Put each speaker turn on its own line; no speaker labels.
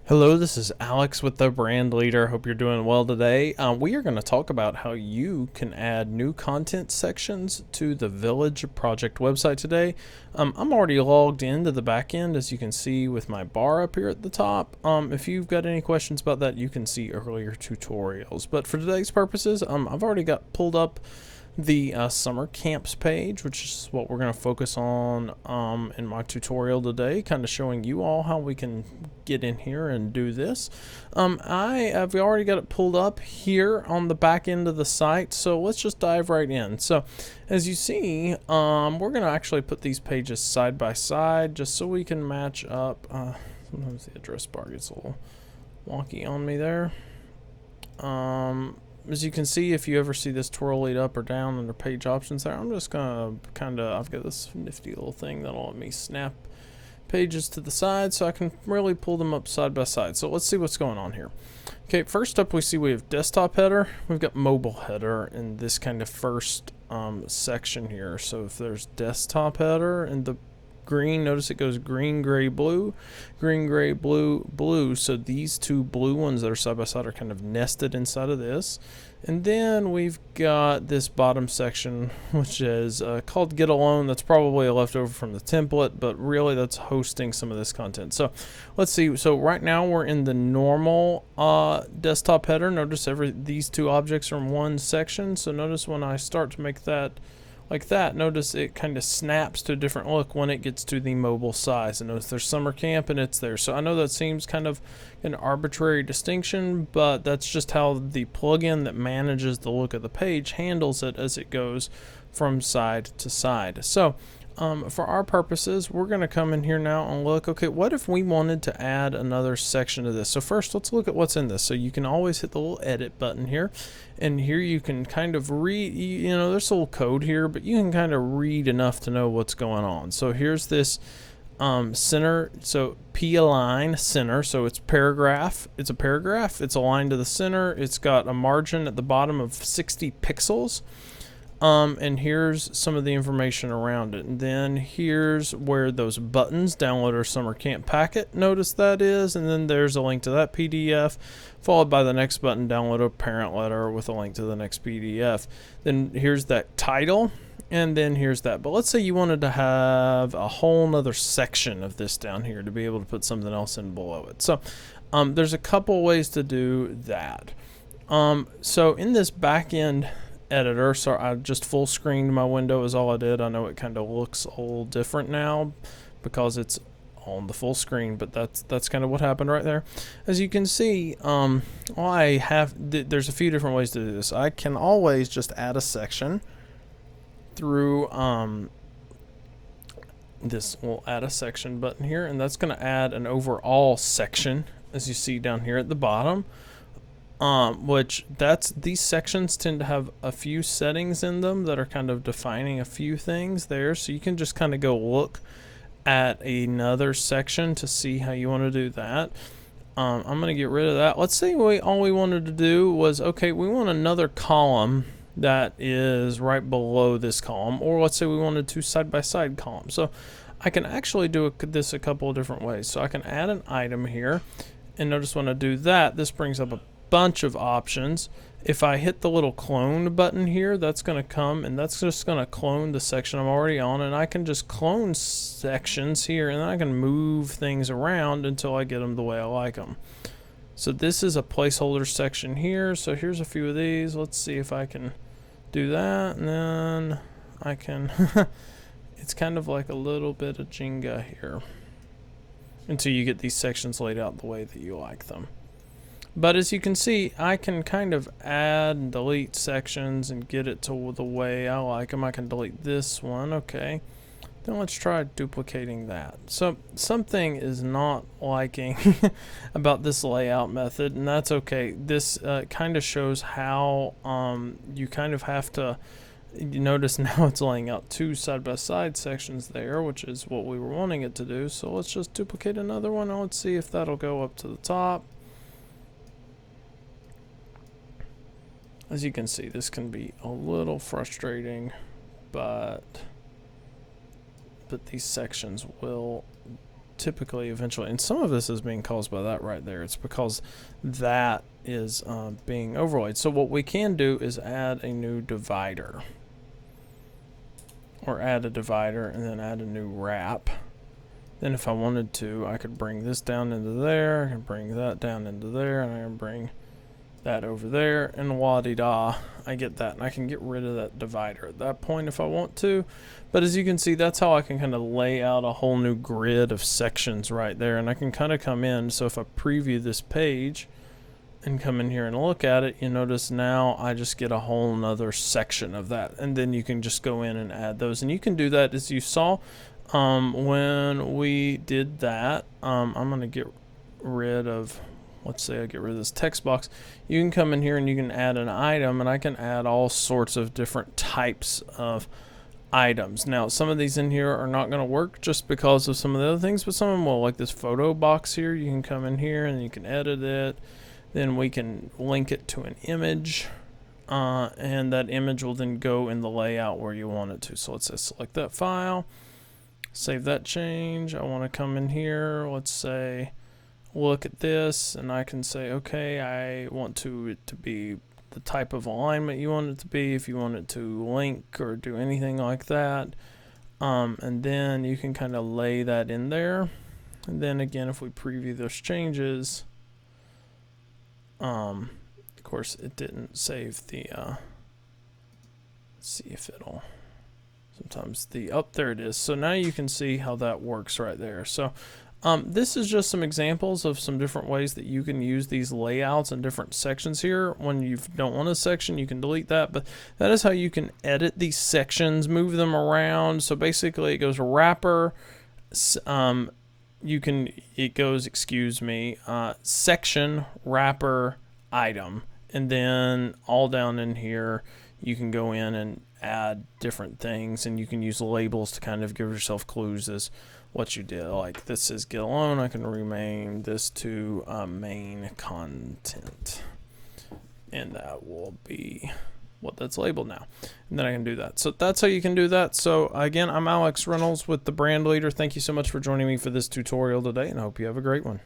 Hello, this is Alex with the Brand Leader. Hope you're doing well today. We are going to talk about how you can add new content sections to the Village project website today. I'm already logged into the back end, as you can see with my bar up here at the top. If you've got any questions about that, you can see earlier tutorials. But for today's purposes, I've already got pulled up the summer camps page, which is what we're going to focus on in my tutorial today, kind of showing you all how we can get in here and do this. I've already got it pulled up here on the back end of the site, so let's just dive right in. So as you see, we're going to actually put these pages side by side just so we can match up. Sometimes the address bar gets a little wonky on me there. As you can see, if you ever see this twirl lead up or down under page options there, I'm just gonna I've got this nifty little thing that'll let me snap pages to the side so I can really pull them up side by side. So let's see what's going on here. Okay, first up we have desktop header, we've got mobile header in this kind of first section here. So if there's desktop header and the green, notice it goes green, gray, blue, green, gray, blue, blue. So these two blue ones that are side by side are kind of nested inside of this. And then we've got this bottom section, which is called Get Alone. That's probably a leftover from the template, but really that's hosting some of this content. So let's see. So right now we're in the normal desktop header. Notice these two objects are in one section. So notice when I start to make that like that, notice it kind of snaps to a different look when it gets to the mobile size. And notice there's summer camp and it's there. So I know that seems kind of an arbitrary distinction, but that's just how the plugin that manages the look of the page handles it as it goes from side to side. So for our purposes, we're going to come in here now and look, okay, what if we wanted to add another section to this? So first, let's look at what's in this. So you can always hit the little edit button here, and here you can kind of read, there's a little code here, but you can kind of read enough to know what's going on. So here's this center, so p-align center, so it's paragraph, it's a paragraph, it's aligned to the center, it's got a margin at the bottom of 60 pixels. And here's some of the information around it. And then here's where those buttons, download our summer camp packet, notice that is, and then there's a link to that PDF, followed by the next button, download a parent letter with a link to the next PDF. Then here's that title, and then here's that. But let's say you wanted to have a whole nother section of this down here to be able to put something else in below it. So there's a couple ways to do that. So in this back end editor, so I just full screened my window is all I did. I know it kind of looks a little different now because it's on the full screen, but that's kind of what happened right there. As you can see, there's a few different ways to do this. I can always just add a section through this will add a section button here, and that's going to add an overall section, as you see down here at the bottom. These sections tend to have a few settings in them that are kind of defining a few things there. So you can just kind of go look at another section to see how you want to do that. I'm going to get rid of that. Let's say all we wanted to do was, okay, we want another column that is right below this column, or let's say we wanted two side-by-side columns. So I can actually do this a couple of different ways. So I can add an item here, and notice when I do that, this brings up a bunch of options. If I hit the little clone button here, that's going to come and that's just going to clone the section I'm already on, and I can just clone sections here, and then I can move things around until I get them the way I like them. So this is a placeholder section here, so here's a few of these. Let's see if I can do that, and then I can it's kind of like a little bit of Jenga here until you get these sections laid out the way that you like them. But as you can see, I can kind of add and delete sections and get it to the way I like them. I can delete this one, okay. Then let's try duplicating that. So something is not liking about this layout method, and that's okay. This kind of shows how you kind of have to, you notice now it's laying out two side-by-side sections there, which is what we were wanting it to do. So let's just duplicate another one, and let's see if that'll go up to the top. As you can see, this can be a little frustrating, but these sections will typically eventually, and some of this is being caused by that right there. It's because that is being overlaid. So what we can do is add a new divider, or add a divider and then add a new wrap. Then if I wanted to, I could bring this down into there, I can bring that down into there, and I can bring that over there, and la-di-da, I get that, and I can get rid of that divider at that point if I want to. But as you can see, that's how I can kind of lay out a whole new grid of sections right there, and I can kind of come in. So if I preview this page and come in here and look at it, you notice now I just get a whole nother section of that, and then you can just go in and add those, and you can do that as you saw when we did that. I'm gonna get rid of, let's say I get rid of this text box. You can come in here and you can add an item, and I can add all sorts of different types of items. Now some of these in here are not going to work just because of some of the other things, but some of them will, like this photo box here. You can come in here and you can edit it, then we can link it to an image, and that image will then go in the layout where you want it to. So let's say select that file, save that change. I want to come in here, let's say look at this, and I can say, okay, I want it to be the type of alignment you want it to be, if you want it to link or do anything like that, and then you can kind of lay that in there. And then again, if we preview those changes, of course it didn't save the let's see if it'll, sometimes there it is. So now you can see how that works right there. So this is just some examples of some different ways that you can use these layouts and different sections here. When you don't want a section, you can delete that, but that is how you can edit these sections, move them around. So basically it goes wrapper, section, wrapper, item, and then all down in here you can go in and add different things, and you can use labels to kind of give yourself clues as what you did. Like this says get alone, I can rename this to main content, and that will be what that's labeled now, and then I can do that. So that's how you can do that. So again, I'm Alex Reynolds with the Brand Leader. Thank you so much for joining me for this tutorial today, and I hope you have a great one.